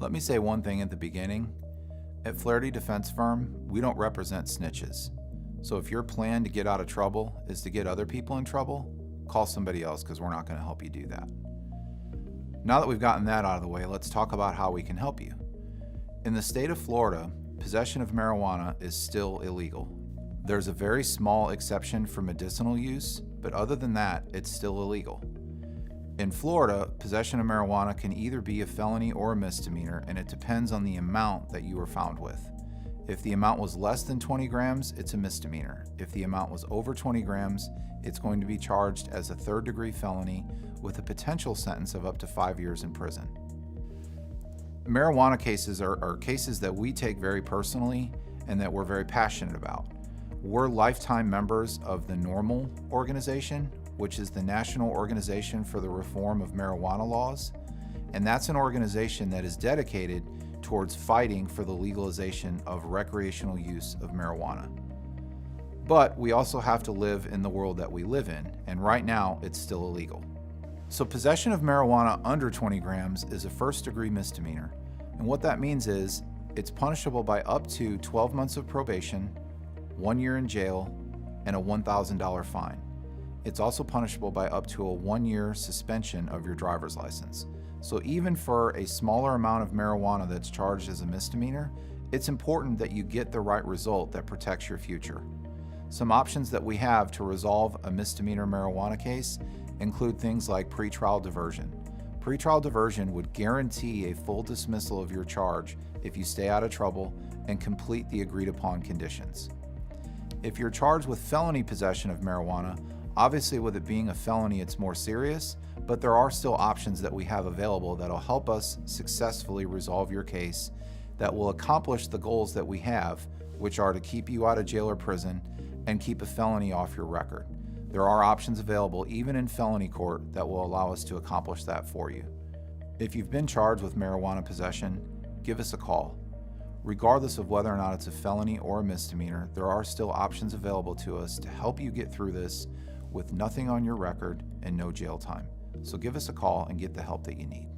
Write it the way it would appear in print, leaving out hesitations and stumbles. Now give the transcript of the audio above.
Let me say one thing at the beginning. At Flaherty Defense Firm, we don't represent snitches. So if your plan to get out of trouble is to get other people in trouble, call somebody else because we're not going to help you do that. Now that we've gotten that out of the way, let's talk about how we can help you. In the state of Florida, possession of marijuana is still illegal. There's a very small exception for medicinal use, but other than that, it's still illegal. In Florida, possession of marijuana can either be a felony or a misdemeanor, and it depends on the amount that you were found with. If the amount was less than 20 grams, it's a misdemeanor. If the amount was over 20 grams, it's going to be charged as a third-degree felony with a potential sentence of up to 5 years in prison. Marijuana cases are cases that we take very personally and that we're very passionate about. We're lifetime members of the NORML organization, which is the National Organization for the Reform of Marijuana Laws, and that's an organization that is dedicated towards fighting for the legalization of recreational use of marijuana. But we also have to live in the world that we live in, and right now it's still illegal. So possession of marijuana under 20 grams is a first-degree misdemeanor, and what that means is it's punishable by up to 12 months of probation, 1 year in jail, and a $1,000 fine. It's also punishable by up to a 1-year suspension of your driver's license. So even for a smaller amount of marijuana that's charged as a misdemeanor, it's important that you get the right result that protects your future. Some options that we have to resolve a misdemeanor marijuana case include things like pretrial diversion. Pretrial diversion would guarantee a full dismissal of your charge if you stay out of trouble and complete the agreed upon conditions. If you're charged with felony possession of marijuana, obviously with it being a felony it's more serious, but there are still options that we have available that'll help us successfully resolve your case that will accomplish the goals that we have, which are to keep you out of jail or prison and keep a felony off your record. There are options available even in felony court that will allow us to accomplish that for you. If you've been charged with marijuana possession, give us a call. Regardless of whether or not it's a felony or a misdemeanor, there are still options available to us to help you get through this with nothing on your record and no jail time. So give us a call and get the help that you need.